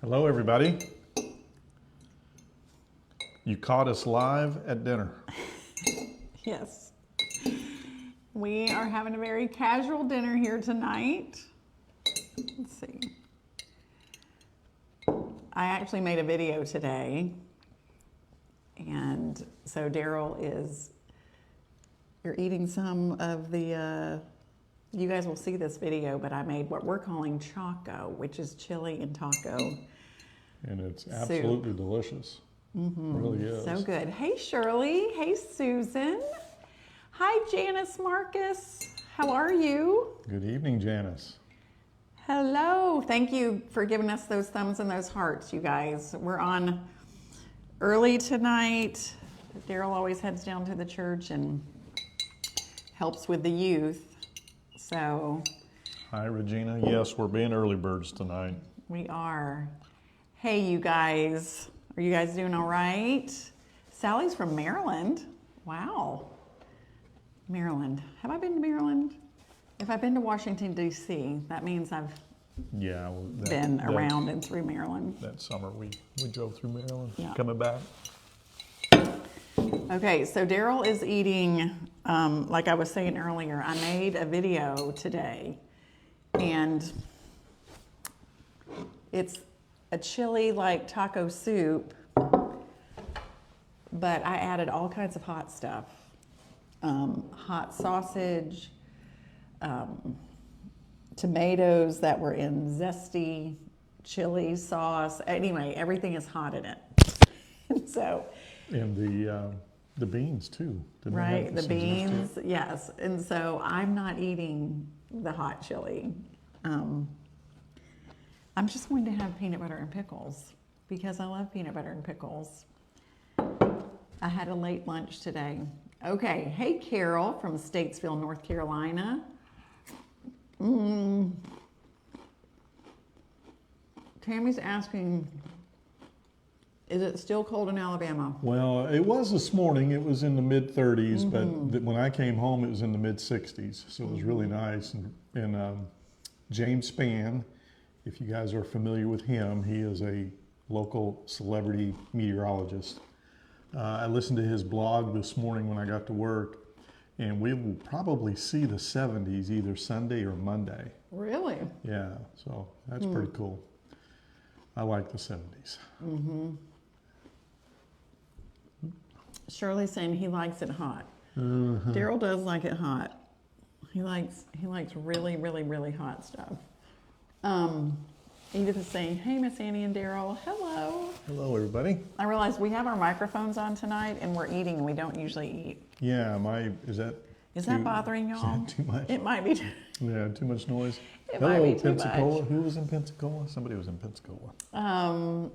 Hello, everybody. You caught us live at dinner. Yes. We are having a very casual dinner here tonight. Let's see. I actually made a video today. And so Daryl you're eating some of the, you guys will see this video, but I made what we're calling choco, which is chili and taco. And it's absolutely delicious. Mm-hmm. It really is. So good. Hey, Shirley. Hey, Susan. Hi, Janice Marcus. How are you? Good evening, Janice. Hello. Thank you for giving us those thumbs and those hearts, you guys. We're on early tonight. Daryl always heads down to the church and helps with the youth. So. Hi, Regina. Yes, we're being early birds tonight. We are. Hey, you guys. Are you guys doing all right? Sally's from Maryland. Wow. Maryland. Have I been to Maryland? If I've been to Washington, D.C., that means I've been around and through Maryland. That summer we drove through Maryland, yeah. Coming back. Okay, so Daryl is eating, like I was saying earlier, I made a video today, and it's a chili like taco soup, but I added all kinds of hot stuff. Hot sausage, tomatoes that were in zesty chili sauce. Anyway, everything is hot in it. And so, and the beans too. Right, the beans, yes. And so I'm not eating the hot chili. I'm just going to have peanut butter and pickles because I love peanut butter and pickles. I had a late lunch today. Okay, hey Carol from Statesville, North Carolina. Tammy's asking, is it still cold in Alabama? Well, it was this morning. It was in the mid-30s, but when I came home, it was in the mid-60s. So it was really nice. And James Spann, if you guys are familiar with him, he is a local celebrity meteorologist. I listened to his blog this morning when I got to work, and we will probably see the 70s either Sunday or Monday. Really? Yeah, so that's pretty cool. I like the 70s. Mm-hmm. Shirley's saying he likes it hot. Daryl does like it hot. He likes really, really, really hot stuff. Edith is saying, hey, Miss Annie and Daryl. Hello. Hello, everybody. I realized we have our microphones on tonight, and we're eating. We don't usually eat. Yeah, is that bothering y'all? Is that too much? It might be. Yeah, too much noise. It might be too Pensacola. much. Who was in Pensacola? Somebody was in Pensacola.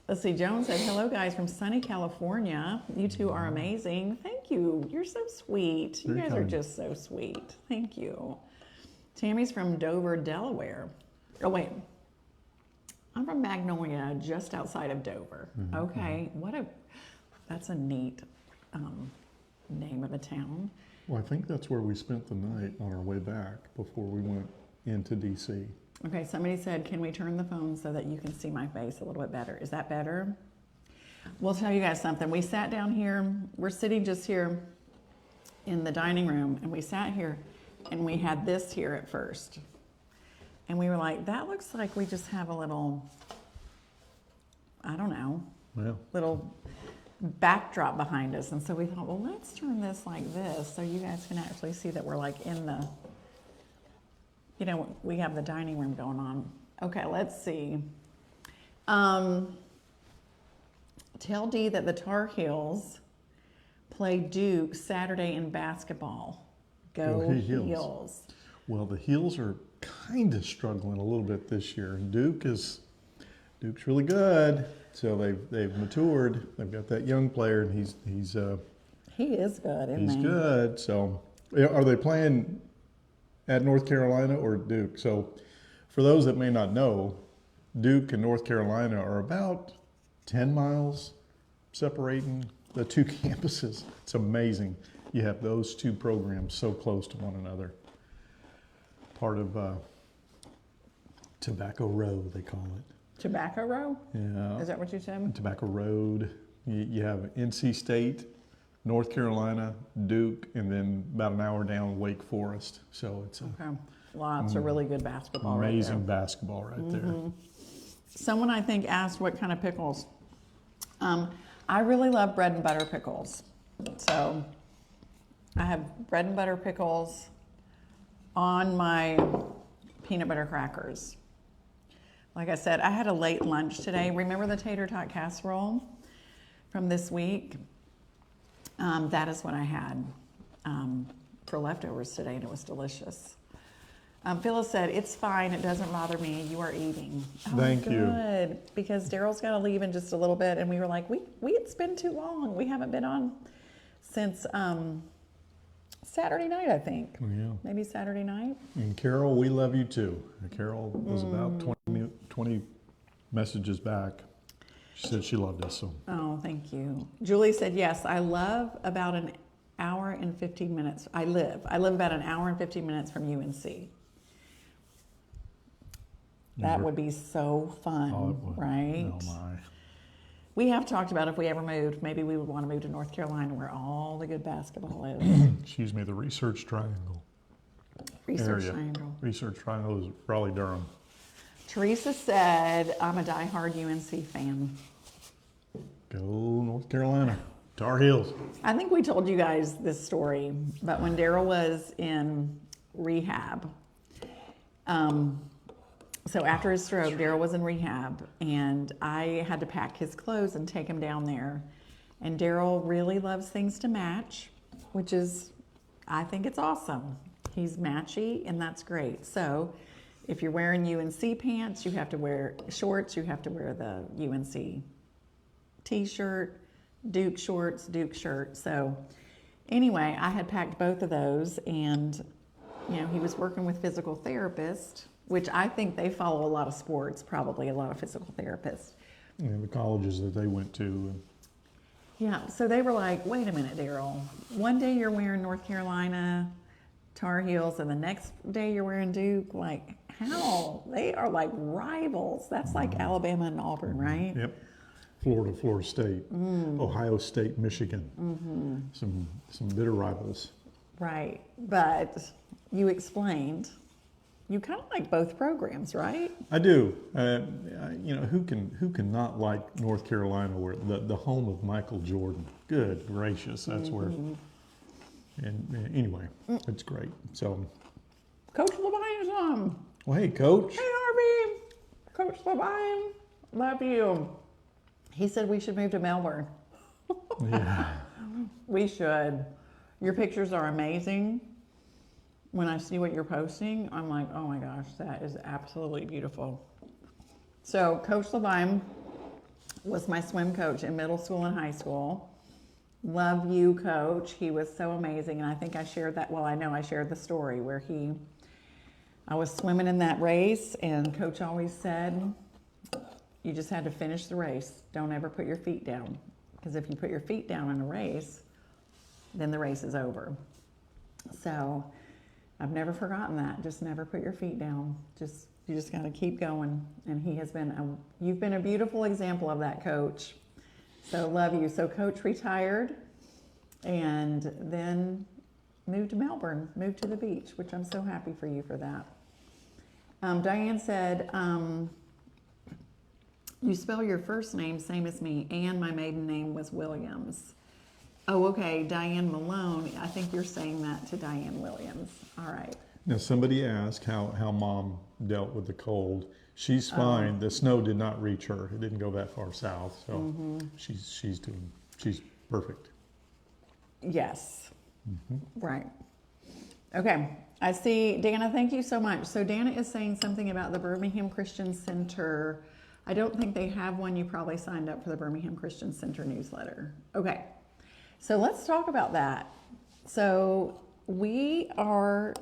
Let's see. Joan said, hello, guys, from sunny California. You two are amazing. Thank you. You're so sweet. You guys are just so sweet. Thank you. Tammy's from Dover, Delaware. Oh, wait. I'm from Magnolia, just outside of Dover. Okay. That's a neat name of a town. Well, I think that's where we spent the night on our way back before we went into D.C. Okay, somebody said, can we turn the phone so that you can see my face a little bit better? Is that better? We'll tell you guys something. We sat down here. We're sitting just here in the dining room, and we sat here, and we had this here at first. And we were like, that looks like we just have a little, I don't know, little backdrop behind us. And so we thought, well, let's turn this like this so you guys can actually see that we're like in the, we have the dining room going on. Okay, let's see. Tell Dee that the Tar Heels play Duke Saturday in basketball. Go Heels. Well, the Heels are kind of struggling a little bit this year. Duke's really good. So they've matured. They've got that young player, and he is good, isn't he? He's good. So are they playing at North Carolina or Duke? So for those that may not know, Duke and North Carolina are about 10 miles separating the two campuses. It's amazing. You have those two programs so close to one another. Part of Tobacco Row, they call it. Tobacco Row? Yeah. Is that what you said? Tobacco Road. You have NC State, North Carolina, Duke, and then about an hour down Wake Forest. So it's Okay. Lots of really good basketball right amazing there. basketball right there. Someone I think asked what kind of pickles. I really love bread and butter pickles. So I have bread and butter pickles on my peanut butter crackers. Like I said, I had a late lunch today. Remember the tater tot casserole from this week? That is what I had for leftovers today, and it was delicious. Phyllis said, "It's fine. It doesn't bother me. You are eating." Oh, Thank you. Good, because Daryl's got to leave in just a little bit, and we were like, it's been too long. We haven't been on since Saturday night, I think. Yeah. Maybe Saturday night. And Carol, we love you too. Carol was about 20 messages back. She said she loved us. So. Oh, thank you. Julie said, yes, I love about an hour and 15 minutes. I live about an hour and 15 minutes from UNC. That would be so fun, Oh, it would. right? Oh my. We have talked about if we ever moved, maybe we would want to move to North Carolina where all the good basketball is. Excuse me, the Research Triangle. Research area. Triangle. Research Triangle is Raleigh, Durham. Teresa said, I'm a diehard UNC fan. Go North Carolina. Tar Heels. I think we told you guys this story, but when Daryl was in rehab, so after his stroke, Daryl was in rehab, and I had to pack his clothes and take him down there. And Daryl really loves things to match, which is, I think it's awesome. He's matchy, and that's great. So if you're wearing UNC pants, you have to wear shorts, you have to wear the UNC t-shirt, Duke shorts, Duke shirt. So anyway, I had packed both of those, and he was working with physical therapists, which I think they follow a lot of sports, probably a lot of physical therapists. And the colleges that they went to. Yeah, so they were like, wait a minute, Daryl. One day you're wearing North Carolina Tar Heels, and the next day you're wearing Duke. Like, how? They are like rivals. That's like Alabama and Auburn, right? Yep. Florida State, Ohio State, Michigan. Some bitter rivals. Right, but you explained you kind of like both programs, right? I do. Who can not like North Carolina, where the home of Michael Jordan? Good gracious, that's where. And anyway, it's great. So, Coach Levine is on. well, hey, Coach. Hey, Harvey. Coach Levine, love you. He said we should move to Melbourne. Yeah. We should. Your pictures are amazing. When I see what you're posting, I'm like, oh my gosh, that is absolutely beautiful. So Coach Levine was my swim coach in middle school and high school. Love you, Coach. He was so amazing. And I think I shared that, well, I know I shared the story where I was swimming in that race, and Coach always said, you just had to finish the race. Don't ever put your feet down. Because if you put your feet down in a race, then the race is over. So I've never forgotten that. Just never put your feet down. You just got to keep going. And you've been a beautiful example of that, Coach. So love you. So Coach retired and then moved to Melbourne, moved to the beach, which I'm so happy for you for that. Diane said, you spell your first name same as me, and my maiden name was Williams. Oh, okay, Diane Malone. I think you're saying that to Diane Williams. All right. Now, somebody asked how Mom dealt with the cold. She's fine. The snow did not reach her. It didn't go that far south, so she's perfect. Yes. Right. Okay. I see, Dana, thank you so much. So Dana is saying something about the Birmingham Christian Center. I don't think they have one. You probably signed up for the Birmingham Christian Center newsletter. Okay. So let's talk about that. So we are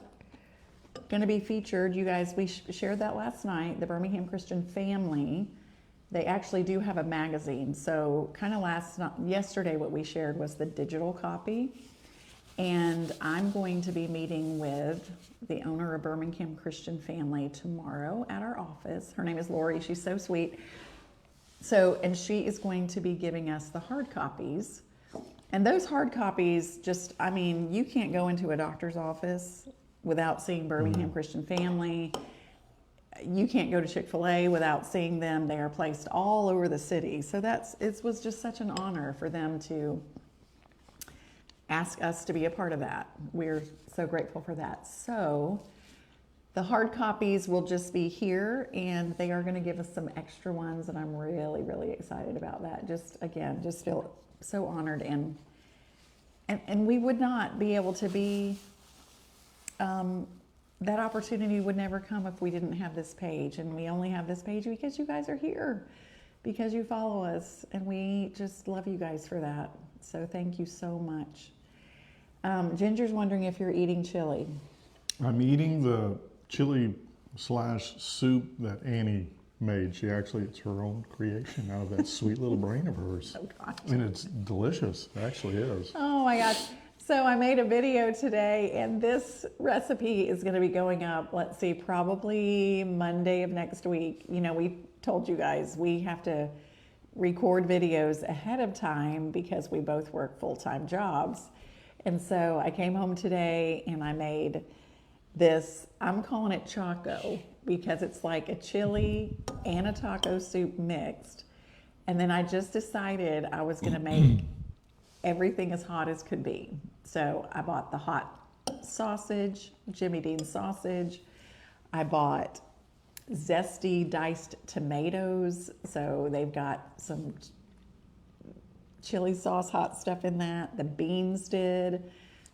going to be featured, you guys, we shared that last night, the Birmingham Christian Family. They actually do have a magazine. So kind of yesterday what we shared was the digital copy. And I'm going to be meeting with the owner of Birmingham Christian Family tomorrow at our office. Her name is Lori. She's so sweet. So, and she is going to be giving us the hard copies. And those hard copies just, I mean, you can't go into a doctor's office without seeing Birmingham Christian Family. You can't go to Chick-fil-A without seeing them. They are placed all over the city. So it was just such an honor for them to ask us to be a part of that. We're so grateful for that. So the hard copies will just be here, and they are going to give us some extra ones, and I'm really, really excited about that. Just feel so honored, and we would not be able to be, that opportunity would never come if we didn't have this page, and we only have this page because you guys are here, because you follow us, and we just love you guys for that. So thank you so much. Ginger's wondering if you're eating chili. I'm eating the chili / soup that Annie made. It's her own creation out of that sweet little brain of hers. Oh gosh. And it's delicious. It actually is. Oh my gosh. So I made a video today, and this recipe is going to be going up, let's see, probably Monday of next week. You know, we told you guys we have to record videos ahead of time because we both work full-time jobs. And so I came home today and I made this, I'm calling it Choco, because it's like a chili and a taco soup mixed. And then I just decided I was going to make everything as hot as could be. So I bought the hot sausage, Jimmy Dean sausage. I bought zesty diced tomatoes. So they've got some chili sauce, hot stuff in that. The beans did.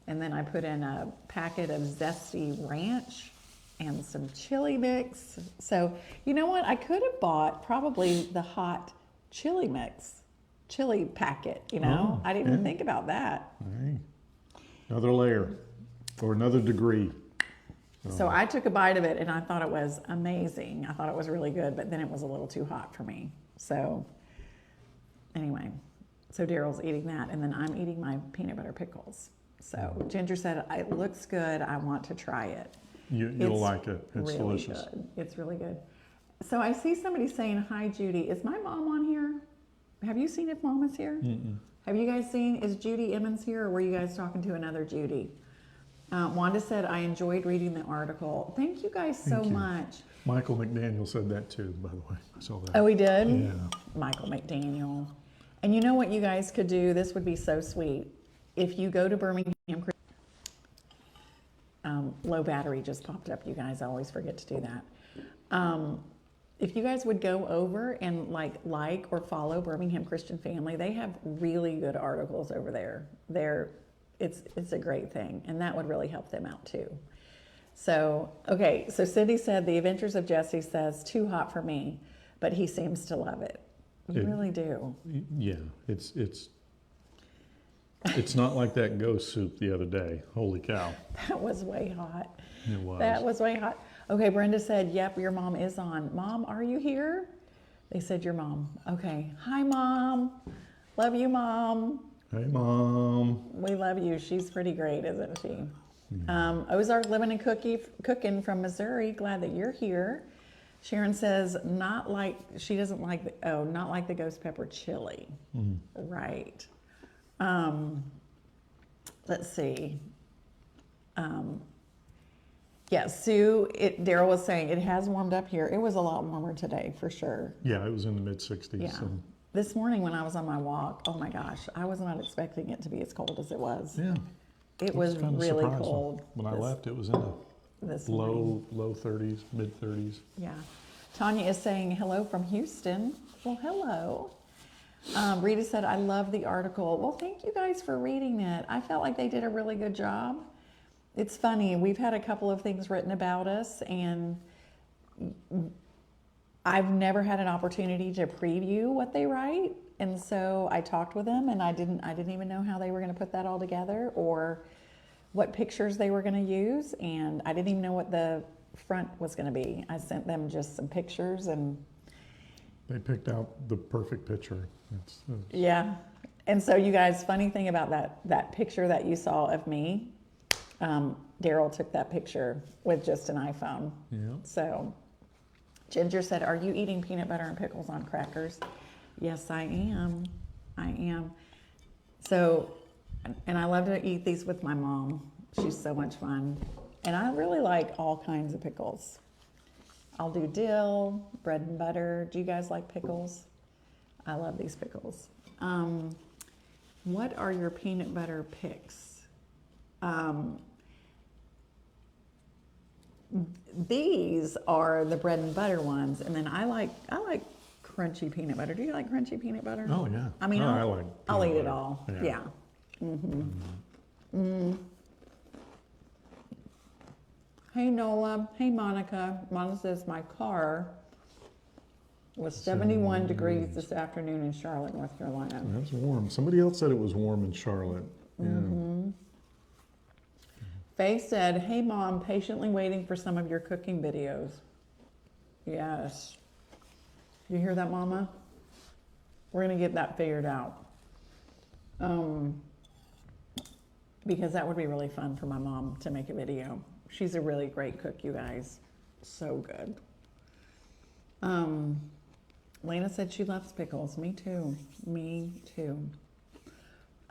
And then I put in a packet of zesty ranch and some chili mix. So, you know what? I could have bought probably the hot chili mix, chili packet, you know? I didn't even think about that. Hey. Another layer or another degree. So I took a bite of it and I thought it was amazing. I thought it was really good, but then it was a little too hot for me. So anyway, so Daryl's eating that, and then I'm eating my peanut butter pickles. So Ginger said, it looks good. I want to try it. You'll like it. It's really delicious. Good. It's really good. So I see somebody saying, hi, Judy. Is my mom on here? Have you seen if mom is here? Mm-mm. Have you guys seen, is Judy Emmons here, or were you guys talking to another Judy? Wanda said, I enjoyed reading the article. Thank you guys so much. Michael McDaniel said that too, by the way. I saw that. Oh, he did? Yeah. Michael McDaniel. And you know what you guys could do? This would be so sweet. If you go to Birmingham, low battery just popped up, you guys. I always forget to do that. If you guys would go over and like or follow Birmingham Christian Family, they have really good articles over there. It's a great thing, and that would really help them out too. So, okay, so Cindy said, The Adventures of Jesse says, too hot for me, but he seems to love it. You really do. Yeah, it's not like that ghost soup the other day. Holy cow. That was way hot. It was. That was way hot. Okay, Brenda said, yep, your mom is on. Mom, are you here? They said your mom. Okay. Hi, Mom. Love you, Mom. Hey, Mom. We love you. She's pretty great, isn't she? Ozark Living and Cooking from Missouri. Glad that you're here. Sharon says, not like the ghost pepper chili. Right. Let's see. Yeah, Sue, Daryl was saying it has warmed up here. It was a lot warmer today, for sure. Yeah, it was in the mid-60s. Yeah. So. This morning when I was on my walk, oh my gosh, I was not expecting it to be as cold as it was. Yeah. It was really surprising. cold. When I left, it was in this the low 30s, mid-30s. Yeah. Tanya is saying hello from Houston. Well, hello. Rita said, I love the article. Well, thank you guys for reading it. I felt like they did a really good job. It's funny. We've had a couple of things written about us, and I've never had an opportunity to preview what they write. And so I talked with them, and I didn't even know how they were going to put that all together or what pictures they were going to use. And I didn't even know what the front was going to be. I sent them just some pictures, and they picked out the perfect picture. yeah. And so you guys, funny thing about that picture that you saw of me, Daryl took that picture with just an iPhone. Yeah. So Ginger said, "Are you eating peanut butter and pickles on crackers?" Yes, I am. I am. So, and I love to eat these with my mom. She's so much fun. And I really like all kinds of pickles. I'll do dill, bread and butter. Do you guys like pickles? I love these pickles. What are your peanut butter picks? These are the bread and butter ones, and then I like crunchy peanut butter. Do you like crunchy peanut butter? Oh yeah. I mean, I like I'll peanut eat it butter. all. Yeah. Yeah. Hey Nola. Hey Monica. Monica says my car was 71 degrees this afternoon in Charlotte, North Carolina. That's warm. Somebody else said it was warm in Charlotte. Yeah. Faye said, "Hey Mom, patiently waiting for some of your cooking videos." Yes. You hear that, Mama? We're going to get that figured out. Because that would be really fun for my mom to make a video. She's a really great cook, you guys. So good. Lena said she loves pickles. Me too. Me too.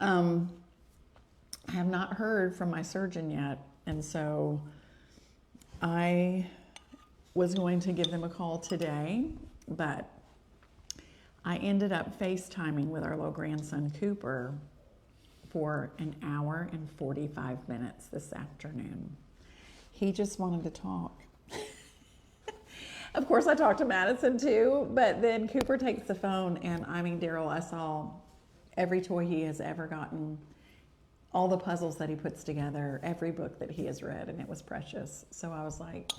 I have not heard from my surgeon yet, and so I was going to give them a call today, but I ended up FaceTiming with our little grandson Cooper for an hour and 45 minutes this afternoon. He just wanted to talk. Of course, I talked to Madison too, but then Cooper takes the phone, and I mean, Daryl, I saw every toy he has ever gotten, all the puzzles that he puts together, every book that he has read, and it was precious. So I was like,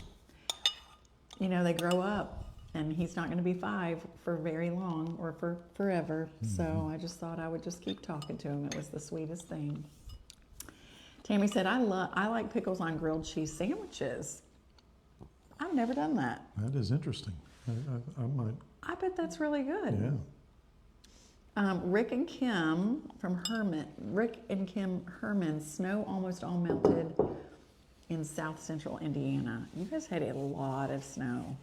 you know, they grow up, and he's not going to be 5 for very long or for forever. So I just thought I would just keep talking to him. It was the sweetest thing. Tammy said, I like pickles on grilled cheese sandwiches. I've never done that. That is interesting. I might. I bet that's really good. Yeah. Rick and Kim Herman, snow almost all melted in south central Indiana. You guys had a lot of snow.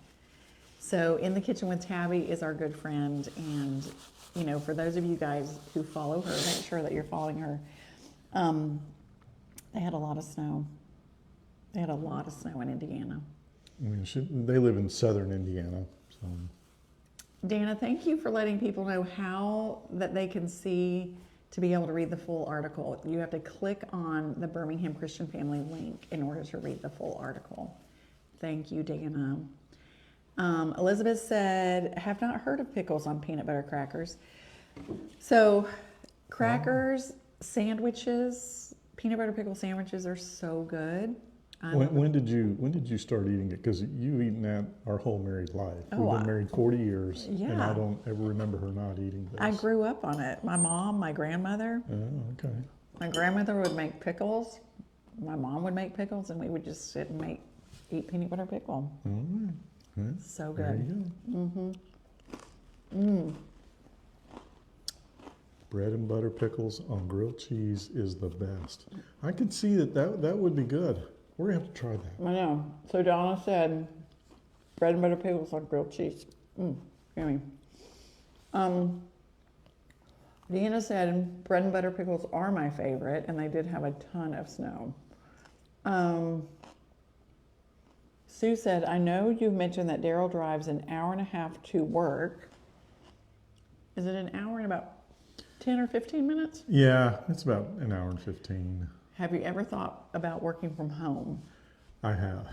So In the Kitchen with Tabby is our good friend, and you know, for those of you guys who follow her, make sure that you're following her. They had a lot of snow. They had a lot of snow in Indiana. I mean, they live in southern Indiana. So. Dana, thank you for letting people know how that they can see to be able to read the full article. You have to click on the Birmingham Christian Family link in order to read the full article. Thank you, Dana. Elizabeth said, have not heard of pickles on peanut butter crackers. So crackers, sandwiches, peanut butter pickle sandwiches are so good. When did you start eating it? Because you've eaten that our whole married life. We've been married 40 years, and I don't ever remember her not eating this. I grew up on it. My mom, my grandmother. Oh, okay. My grandmother would make pickles. My mom would make pickles, and we would just sit and eat peanut butter pickle. All right. Yeah, So there good. you go. Bread and butter pickles on grilled cheese is the best. I can see that would be good. We're going to have to try that. I know. So Donna said, bread and butter pickles on grilled cheese. Yummy. Deanna said, bread and butter pickles are my favorite, and they did have a ton of snow. Sue said, I know you've mentioned that Daryl drives an hour and a half to work. Is it an hour and about 10 or 15 minutes? Yeah, it's about an hour and 15. Have you ever thought about working from home? I have.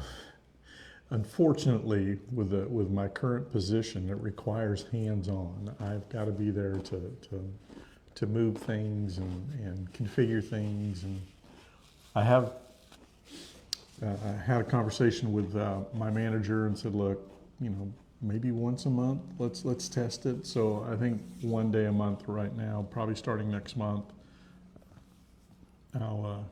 Unfortunately, with my current position, it requires hands-on. I've got to be there to move things and configure things. And I have I had a conversation with my manager and said, look, you know, maybe once a month, let's test it. So I think one day a month right now, probably starting next month, I'll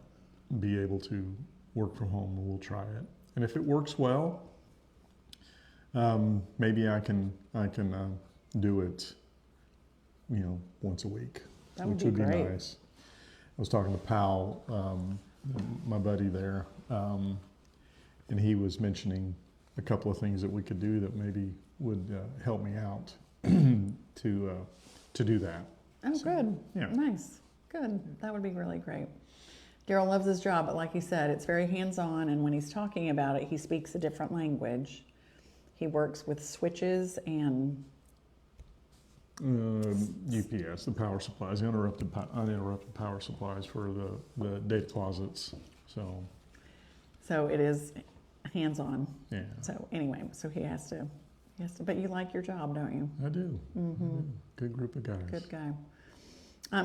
be able to work from home, and we'll try it. And if it works well, maybe I can do it, you know, once a week. That would which be would be great. nice. I was talking to Powell, my buddy there, and he was mentioning a couple of things that we could do that maybe would help me out to do that. Oh, So, good. yeah. Nice. Good. That would be really great. Daryl loves his job, but like he said, it's very hands-on, and when he's talking about it, he speaks a different language. He works with switches and UPS, the power supplies, uninterrupted power supplies for the data closets. so it is hands-on. Yeah, So anyway, so he has to, but you like your job, don't you? I do. Good group of guys. Good guy.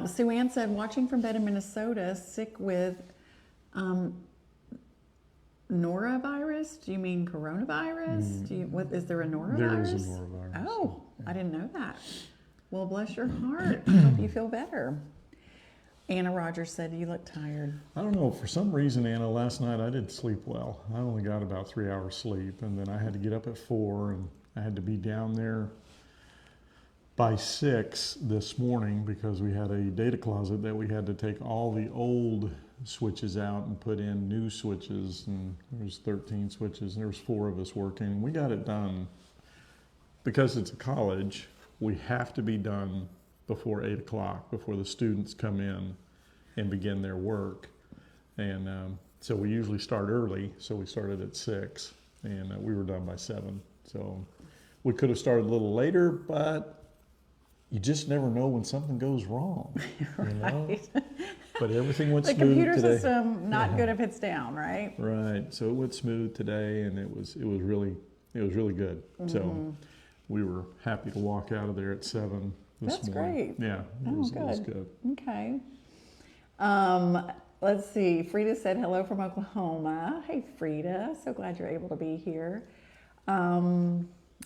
Sue Ann said, watching from bed in Minnesota, sick with norovirus. Do you mean coronavirus? What is there a norovirus? There is a norovirus. Oh, I didn't know that. Well, bless your heart. I hope you feel better. Anna Rogers said, you look tired. I don't know, for some reason, Anna, last night I didn't sleep well. I only got about 3 hours sleep, and then I had to get up at 4, and I had to be down there by 6 this morning because we had a data closet that we had to take all the old switches out and put in new switches, and there's 13 switches, and there's 4 of us working, and we got it done. Because it's a college, we have to be done before 8 o'clock, before the students come in and begin their work. And so we usually start early, so we started at 6, and we were done by 7. So we could have started a little later, but you just never know when something goes wrong. You know? Right. But everything went The smooth computer today. system, not good if it's down, right? Right. So it went smooth today, and it was really good. So we were happy to walk out of there at 7 this That's morning. great. Yeah, it was good. Okay. Let's see. Frida said hello from Oklahoma. Hey, Frida. So glad you're able to be here.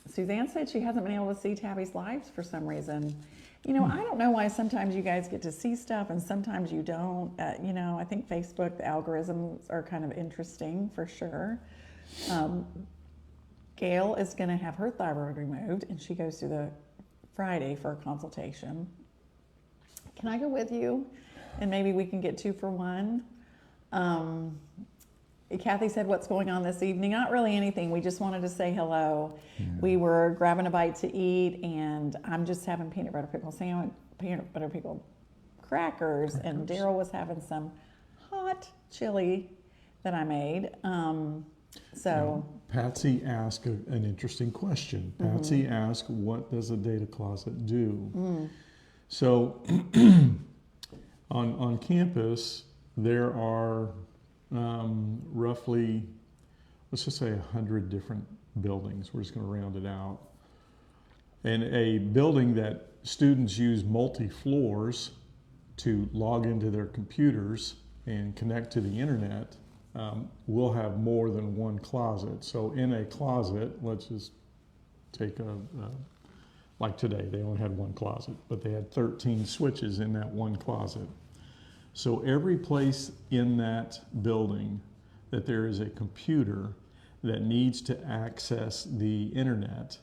Suzanne said she hasn't been able to see Tabby's lives for some reason. You know, I don't know why sometimes you guys get to see stuff and sometimes you don't. You know, I think Facebook, the algorithms are kind of interesting for sure. Gail is going to have her thyroid removed, and she goes to the Friday for a consultation. Can I go with you? And maybe we can get 2 for 1. Kathy said, what's going on this evening? Not really anything. We just wanted to say hello. Yeah. We were grabbing a bite to eat, and I'm just having peanut butter pickle sandwich, peanut butter pickle crackers. And Daryl was having some hot chili that I made. So Patsy asked an interesting question. Patsy asked, what does a data closet do? So on campus, there are roughly, let's just say 100 different buildings. We're just going to round it out. And a building that students use multi-floors to log into their computers and connect to the internet will have more than one closet. So in a closet, let's just take like today, they only had one closet, but they had 13 switches in that one closet. So every place in that building that there is a computer that needs to access the internet,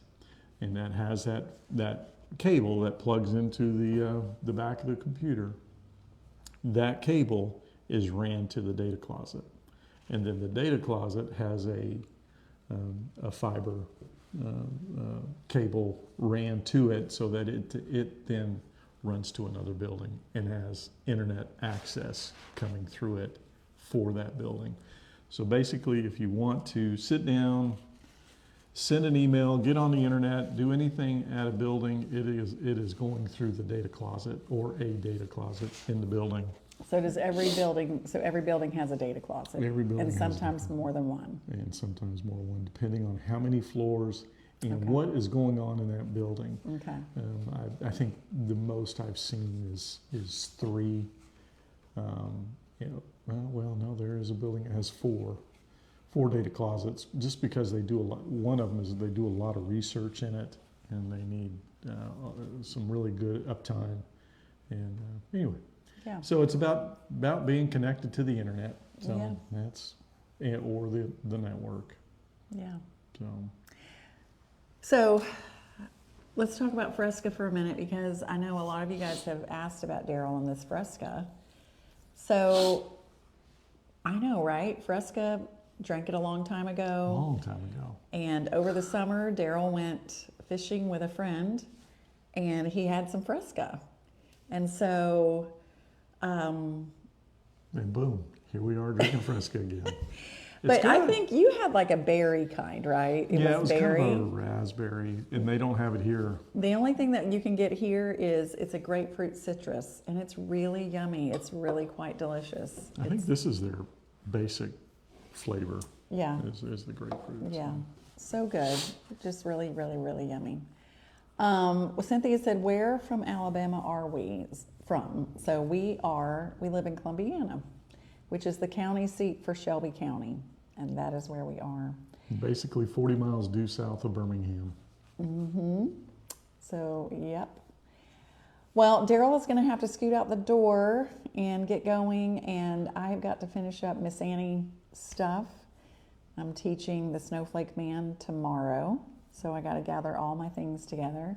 and that has that cable that plugs into the back of the computer, that cable is ran to the data closet. And then the data closet has a fiber cable ran to it so that it then runs to another building and has internet access coming through it for that building. So basically, if you want to sit down, send an email, get on the internet, do anything at a building, it is going through the data closet or a data closet in the building. So does every building, so every building has a data closet? Every building and has sometimes more than one? And sometimes more than one, depending on how many floors and what is going on in that building. Okay. I think the most I've seen is 3. No, there is a building that has 4 data closets, just because they do a lot. One of them is they do a lot of research in it, and they need some really good uptime. And anyway. Yeah. So it's about being connected to the internet. So Yeah. that's or the network. Yeah. So So let's talk about Fresca for a minute because I know a lot of you guys have asked about Daryl and this Fresca. So, I know, right? Fresca drank it a long time A ago. long time ago. And over the summer, Daryl went fishing with a friend and he had some Fresca. And so, And boom, here we are drinking Fresca again. but I good. think you had like a berry kind, right? It was berry. kind of a raspberry, and they don't have it here. The only thing that you can get here is it's a grapefruit citrus, and it's really yummy. It's really quite delicious. I think this is their basic flavor. Yeah, Is the grapefruit. yeah, so good. Just really, really, really yummy. Well, Cynthia said, "Where from Alabama are we from?" So we live in Columbiana, which is the county seat for Shelby County, and that is where we are. Basically 40 miles due south of Birmingham. So, yep. Well, Daryl is going to have to scoot out the door and get going, and I've got to finish up Miss Annie stuff. I'm teaching the Snowflake Man tomorrow, so I got to gather all my things together.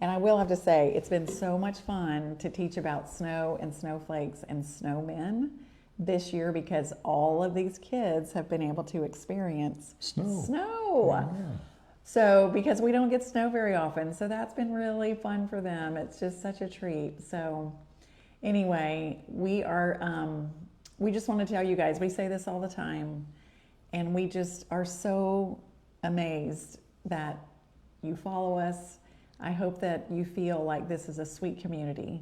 And I will have to say, it's been so much fun to teach about snow and snowflakes and snowmen this year because all of these kids have been able to experience snow. Yeah. So, because we don't get snow very often, so that's been really fun for them. It's just such a treat. So, anyway, we just want to tell you guys, we say this all the time, and we just are so amazed that you follow us. I hope that you feel like this is a sweet community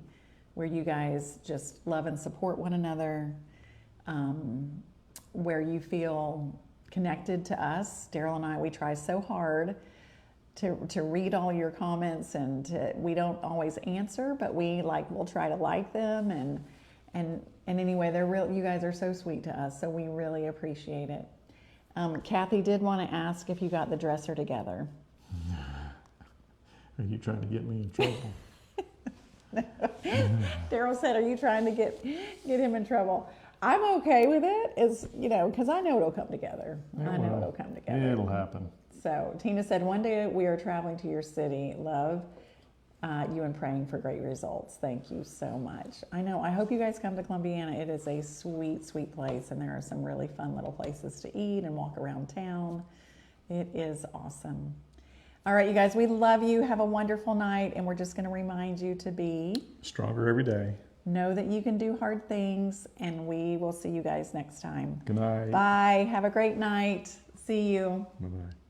where you guys just love and support one another, where you feel connected to us. Daryl and I, we try so hard to read all your comments, and we don't always answer, but we'll try to like them, and anyway, you guys are so sweet to us, so we really appreciate it. Kathy did want to ask if you got the dresser together. Are you trying to get me in trouble? Daryl said, "Are you trying to get him in trouble?" I'm okay with it, because I know it'll come together. It'll come together. It'll happen. So Tina said, "One day we are traveling to your city. Love you and praying for great results." Thank you so much. I know. I hope you guys come to Columbiana. It is a sweet, sweet place, and there are some really fun little places to eat and walk around town. It is awesome. All right, you guys, we love you. Have a wonderful night, and we're just going to remind you to be Stronger every day. know that you can do hard things, and we will see you guys next time. Good night. Bye. Have a great night. See you. Bye-bye.